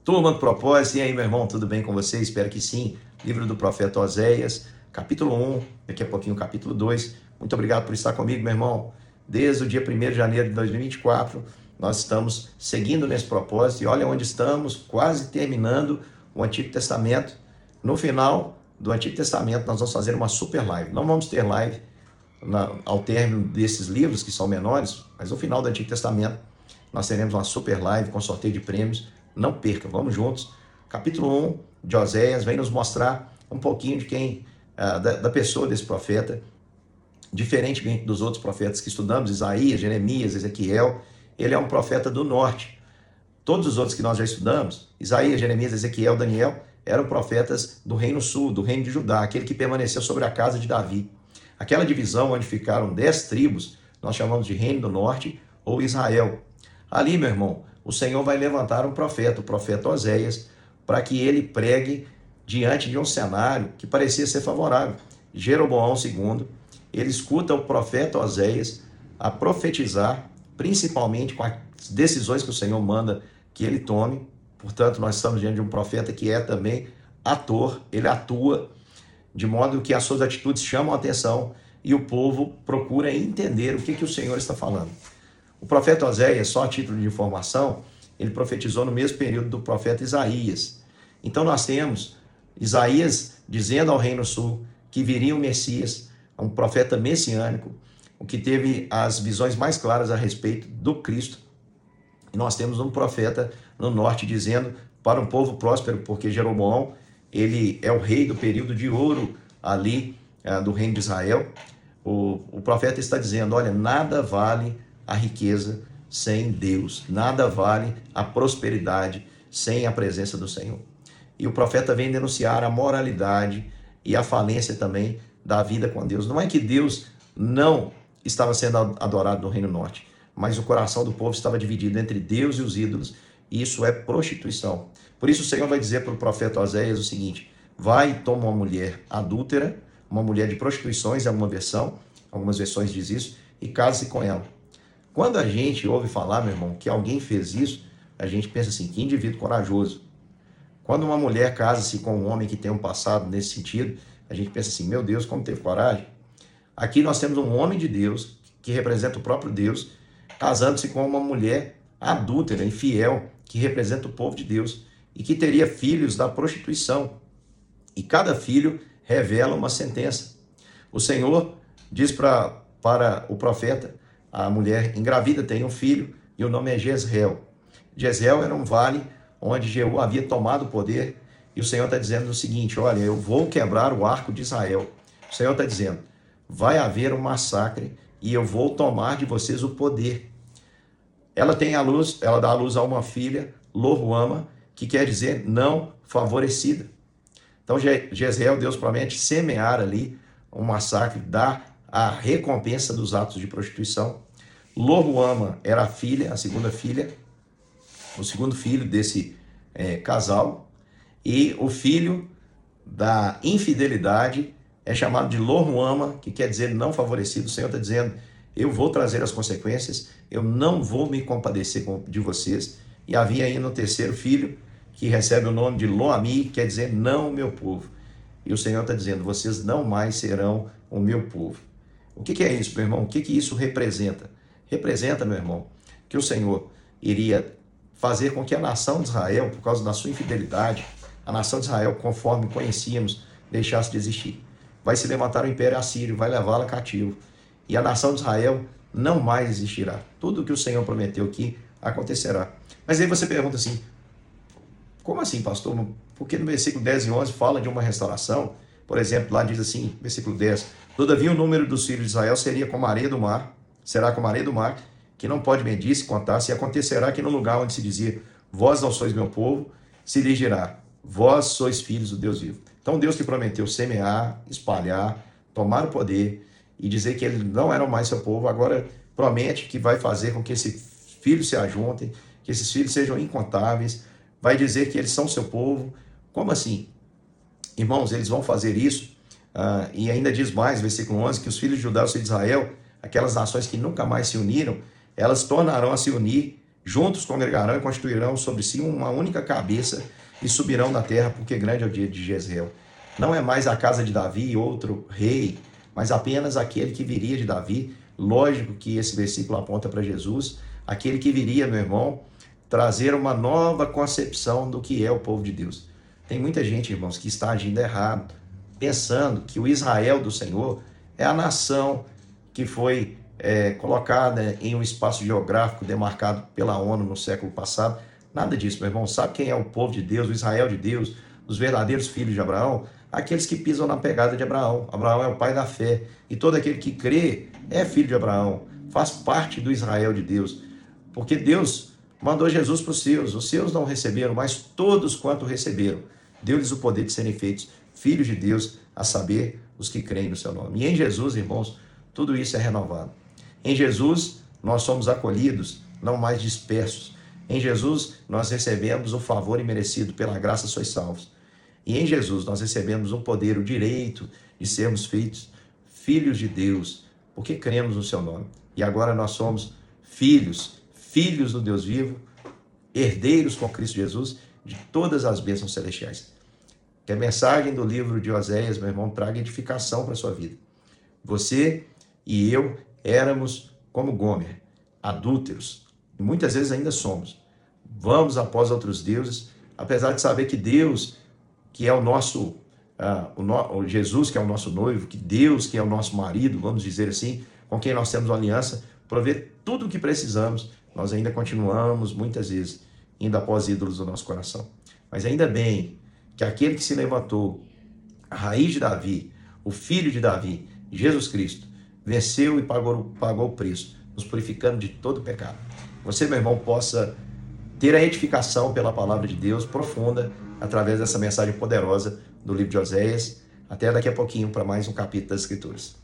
Turma do Propósito, e aí, meu irmão, tudo bem com você? Espero que sim. Livro do profeta Oséias, capítulo 1, daqui a pouquinho capítulo 2. Muito obrigado por estar comigo, meu irmão. Desde o dia 1º de janeiro de 2024, nós estamos seguindo nesse propósito e olha onde estamos, quase terminando o Antigo Testamento. No final do Antigo Testamento, nós vamos fazer uma super live. Não vamos ter live ao término desses livros, que são menores, mas no final do Antigo Testamento, nós teremos uma super live com sorteio de prêmios. Não perca, vamos juntos. Capítulo 1 de Oséias vem nos mostrar um pouquinho de quem, da pessoa desse profeta, diferentemente dos outros profetas que estudamos, Isaías, Jeremias, Ezequiel. Ele é um profeta do norte. Todos os outros que nós já estudamos, Isaías, Jeremias, Ezequiel, Daniel, eram profetas do reino sul, do reino de Judá, aquele que permaneceu sobre a casa de Davi. Aquela divisão onde ficaram 10 tribos, nós chamamos de reino do norte ou Israel. Ali, meu irmão, o Senhor vai levantar um profeta, o profeta Oséias, para que ele pregue diante de um cenário que parecia ser favorável. Jeroboão II, ele escuta o profeta Oséias a profetizar, principalmente com as decisões que o Senhor manda que ele tome. Portanto, nós estamos diante de um profeta que é também ator, ele atua, de modo que as suas atitudes chamam a atenção e o povo procura entender o que o Senhor está falando. O profeta Oséias, só a título de informação, ele profetizou no mesmo período do profeta Isaías. Então nós temos Isaías dizendo ao reino sul que viria o Messias, um profeta messiânico, o que teve as visões mais claras a respeito do Cristo. E nós temos um profeta no norte dizendo para um povo próspero, porque Jeroboão, ele é o rei do período de ouro ali do reino de Israel. O profeta está dizendo, olha, nada vale a riqueza sem Deus, nada vale a prosperidade sem a presença do Senhor. E o profeta vem denunciar a moralidade e a falência também da vida com Deus. Não é que Deus não estava sendo adorado no Reino Norte, mas o coração do povo estava dividido entre Deus e os ídolos, e isso é prostituição. Por isso o Senhor vai dizer para o profeta Oséias o seguinte, vai e toma uma mulher adúltera, uma mulher de prostituições, algumas versões diz isso, e case-se com ela. Quando a gente ouve falar, meu irmão, que alguém fez isso, a gente pensa assim, que indivíduo corajoso. Quando uma mulher casa-se com um homem que tem um passado nesse sentido, a gente pensa assim, meu Deus, como teve coragem. Aqui nós temos um homem de Deus, que representa o próprio Deus, casando-se com uma mulher adúltera, infiel, que representa o povo de Deus, e que teria filhos da prostituição. E cada filho revela uma sentença. O Senhor diz para o profeta, a mulher engravida tem um filho e o nome é Jezreel. Jezreel era um vale onde Jeú havia tomado o poder e o Senhor está dizendo o seguinte, olha, eu vou quebrar o arco de Israel. O Senhor está dizendo, vai haver um massacre e eu vou tomar de vocês o poder. Ela dá à luz a uma filha, Lo-ruama, que quer dizer não favorecida. Então Jezreel, Deus promete semear ali um massacre, dar a recompensa dos atos de prostituição. Lo-ruama era a filha, a segunda filha, o segundo filho desse casal, e o filho da infidelidade é chamado de Lo-ruama, que quer dizer não favorecido. O Senhor está dizendo, eu vou trazer as consequências, eu não vou me compadecer de vocês. E havia ainda um terceiro filho, que recebe o nome de Lo-ami, que quer dizer não meu povo. E o Senhor está dizendo, vocês não mais serão o meu povo. O que é isso, meu irmão? O que isso representa? Representa, meu irmão, que o Senhor iria fazer com que a nação de Israel, por causa da sua infidelidade, a nação de Israel, conforme conhecíamos, deixasse de existir. Vai se levantar o Império Assírio, vai levá-la cativo. E a nação de Israel não mais existirá. Tudo o que o Senhor prometeu aqui acontecerá. Mas aí você pergunta assim, como assim, pastor? Porque no versículo 10 e 11 fala de uma restauração. Por exemplo, lá diz assim, versículo 10, todavia o número dos filhos de Israel seria como a areia do mar, será como a areia do mar, que não pode medir-se, contar-se, e acontecerá que no lugar onde se dizia, vós não sois meu povo, se lhes dirá, vós sois filhos do Deus vivo. Então Deus que prometeu semear, espalhar, tomar o poder e dizer que eles não eram mais seu povo, agora promete que vai fazer com que esses filhos se ajuntem, que esses filhos sejam incontáveis, vai dizer que eles são seu povo. Como assim? Irmãos, eles vão fazer isso, e ainda diz mais, versículo 11, que os filhos de Judá e os filhos de Israel, aquelas nações que nunca mais se uniram, elas tornarão a se unir Juntos congregarão e constituirão sobre si uma única cabeça e subirão da terra, porque grande é o dia de Jezreel. Não é mais a casa de Davi outro rei, mas apenas aquele que viria de Davi. Lógico que esse versículo aponta para Jesus, aquele que viria, meu irmão, trazer uma nova concepção do que é o povo de Deus. Tem muita gente, irmãos, que está agindo errado, pensando que o Israel do Senhor é a nação que foi colocada em um espaço geográfico demarcado pela ONU no século passado. Nada disso, meu irmão. Sabe quem é o povo de Deus, o Israel de Deus, os verdadeiros filhos de Abraão? Aqueles que pisam na pegada de Abraão. Abraão é o pai da fé. E todo aquele que crê é filho de Abraão, faz parte do Israel de Deus. Porque Deus mandou Jesus para os seus não receberam, mas todos quanto receberam, deu-lhes o poder de serem feitos filhos de Deus, a saber, os que creem no seu nome. E em Jesus, irmãos, tudo isso é renovado. Em Jesus, nós somos acolhidos, não mais dispersos. Em Jesus, nós recebemos o favor imerecido, pela graça sois salvos. E em Jesus, nós recebemos o poder, o direito de sermos feitos filhos de Deus, porque cremos no seu nome. E agora nós somos filhos do Deus vivo, herdeiros com Cristo Jesus de todas as bênçãos celestiais. Que a mensagem do livro de Oséias, meu irmão, traga edificação para a sua vida. Você e eu éramos como Gomer, adúlteros, e muitas vezes ainda somos. Vamos após outros deuses, apesar de saber que Deus, que é o nosso, Jesus, que é o nosso noivo, que Deus, que é o nosso marido, vamos dizer assim, com quem nós temos uma aliança, provê tudo o que precisamos, nós ainda continuamos, muitas vezes, indo após ídolos do nosso coração. Mas ainda bem que aquele que se levantou, a raiz de Davi, o filho de Davi, Jesus Cristo, venceu e pagou o preço, nos purificando de todo pecado. Você, meu irmão, possa ter a edificação pela palavra de Deus profunda, através dessa mensagem poderosa do livro de Oséias. Até daqui a pouquinho para mais um capítulo das Escrituras.